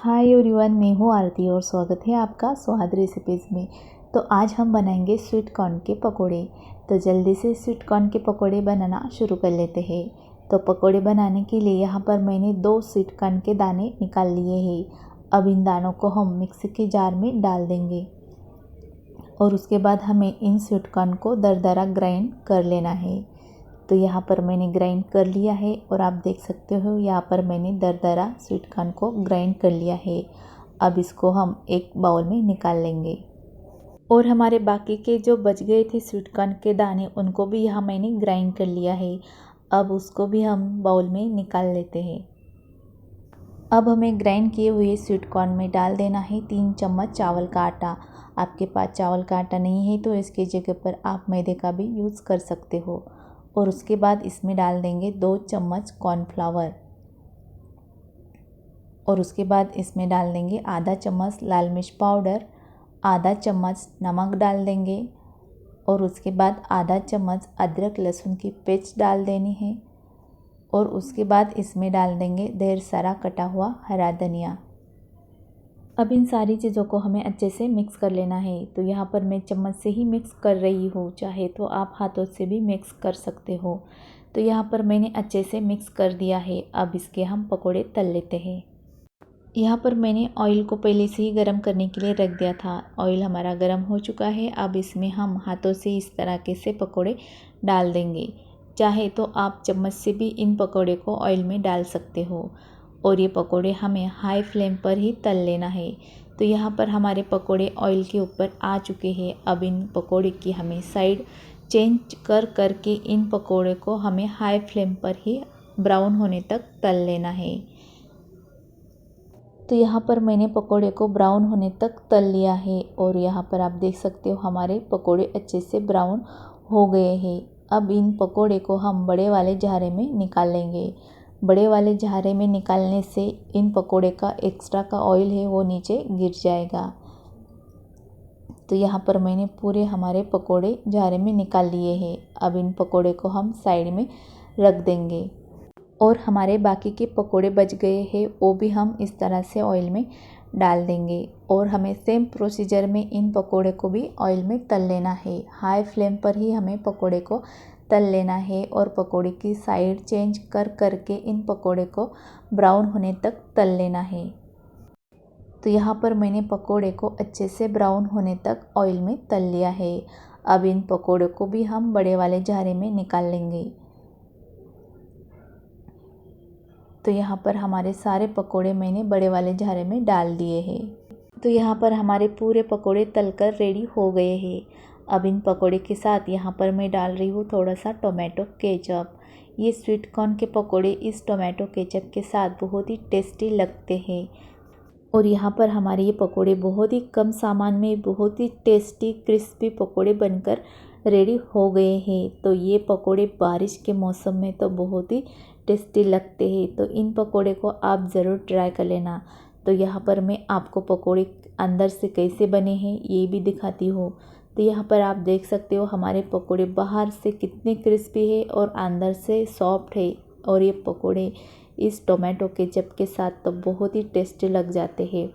Hi everyone, मैं हूँ आरती और स्वागत है आपका स्वाद रेसिपीज़ में। तो आज हम बनाएंगे स्वीट कॉर्न के पकोड़े। तो जल्दी से स्वीट कॉर्न के पकोड़े बनाना शुरू कर लेते हैं। तो पकोड़े बनाने के लिए यहाँ पर मैंने 2 स्वीट कॉर्न के दाने निकाल लिए हैं। अब इन दानों को हम मिक्सी के जार में डाल देंगे और उसके बाद हमें इन स्वीट कॉर्न को दरदरा ग्राइंड कर लेना है। तो यहाँ पर मैंने ग्राइंड कर लिया है और आप देख सकते हो यहाँ पर मैंने दरदरा स्वीट कॉर्न को ग्राइंड कर लिया है। अब इसको हम एक बाउल में निकाल लेंगे और हमारे बाकी के जो बच गए थे स्वीट कॉर्न के दाने उनको भी यहाँ मैंने ग्राइंड कर लिया है। अब उसको भी हम बाउल में निकाल लेते हैं। अब हमें ग्राइंड किए हुए स्वीट कॉर्न में डाल देना है 3 चम्मच चावल का आटा। आपके पास चावल का आटा नहीं है तो इसकी जगह पर आप मैदे का भी यूज़ कर सकते हो। और उसके बाद इसमें डाल देंगे 2 चम्मच कॉर्नफ्लावर और उसके बाद इसमें डाल देंगे आधा चम्मच लाल मिर्च पाउडर, आधा चम्मच नमक डाल देंगे और उसके बाद आधा चम्मच अदरक लहसुन की पेस्ट डाल देनी है और उसके बाद इसमें डाल देंगे ढेर सारा कटा हुआ हरा धनिया। अब इन सारी चीज़ों को हमें अच्छे से मिक्स कर लेना है। तो यहाँ पर मैं चम्मच से ही मिक्स कर रही हूँ, चाहे तो आप हाथों से भी मिक्स कर सकते हो। तो यहाँ पर मैंने अच्छे से मिक्स कर दिया है। अब इसके हम पकोड़े तल लेते हैं। यहाँ पर मैंने ऑयल को पहले से ही गर्म करने के लिए रख दिया था। ऑयल हमारा गर्म हो चुका है। अब इसमें हम हाथों से इस तरह से पकोड़े डाल देंगे। चाहे तो आप चम्मच से भी इन पकोड़े को ऑयल में डाल सकते हो और ये पकोड़े हमें हाई फ्लेम पर ही तल लेना है। तो यहाँ पर हमारे पकोड़े ऑयल के ऊपर आ चुके हैं। अब इन पकोड़े की हमें साइड चेंज करके इन पकोड़े को हमें हाई फ्लेम पर ही ब्राउन होने तक तल लेना है। तो यहाँ पर मैंने पकोड़े को ब्राउन होने तक तल लिया है और यहाँ पर आप देख सकते हो हमारे पकोड़े अच्छे से ब्राउन हो गए हैं। अब इन पकोड़े को हम बड़े वाले झारे में निकाल लेंगे। बड़े वाले झारे में निकालने से इन पकोड़े का एक्स्ट्रा का ऑयल है वो नीचे गिर जाएगा। तो यहाँ पर मैंने पूरे हमारे पकोड़े झारे में निकाल लिए हैं। अब इन पकोड़े को हम साइड में रख देंगे और हमारे बाकी के पकोड़े बच गए हैं वो भी हम इस तरह से ऑयल में डाल देंगे और हमें सेम प्रोसीजर में इन पकोड़े को भी ऑयल में तल लेना है। हाई फ्लेम पर ही हमें पकोड़े को तल लेना है और पकोड़े की साइड चेंज करके इन पकोड़े को ब्राउन होने तक तल लेना है। तो यहाँ पर मैंने पकोड़े को अच्छे से ब्राउन होने तक ऑयल में तल लिया है। अब इन पकोड़े को भी हम बड़े वाले झारे में निकाल लेंगे। तो यहाँ पर हमारे सारे पकोड़े मैंने बड़े वाले झारे में डाल दिए हैं। तो यहाँ पर हमारे पूरे पकोड़े तलकर रेडी हो गए हैं। अब इन पकोड़े के साथ यहाँ पर मैं डाल रही हूँ थोड़ा सा टोमेटो केचप। ये स्वीट कॉर्न के पकोड़े इस टोमेटो केचप के साथ बहुत ही टेस्टी लगते हैं और यहाँ पर हमारे ये पकोड़े बहुत ही कम सामान में बहुत ही टेस्टी क्रिस्पी पकोड़े बनकर रेडी हो गए हैं। तो ये पकोड़े बारिश के मौसम में तो बहुत ही टेस्टी लगते हैं। तो इन पकोड़े को आप ज़रूर ट्राई कर लेना। तो यहाँ पर मैं आपको पकोड़े अंदर से कैसे बने हैं ये भी दिखाती हूँ। तो यहाँ पर आप देख सकते हो हमारे पकोड़े बाहर से कितने क्रिस्पी है और अंदर से सॉफ्ट है और ये पकोड़े इस टोमेटो केचप के साथ तो बहुत ही टेस्टी लग जाते हैं।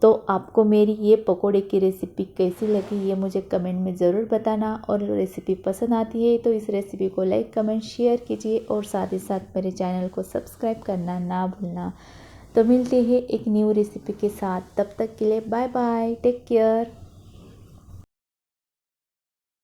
तो आपको मेरी ये पकोड़े की रेसिपी कैसी लगी ये मुझे कमेंट में ज़रूर बताना और रेसिपी पसंद आती है तो इस रेसिपी को लाइक कमेंट शेयर कीजिए और साथ ही साथ मेरे चैनल को सब्सक्राइब करना ना भूलना। तो मिलते हैं एक न्यू रेसिपी के साथ, तब तक के लिए बाय बाय, टेक केयर।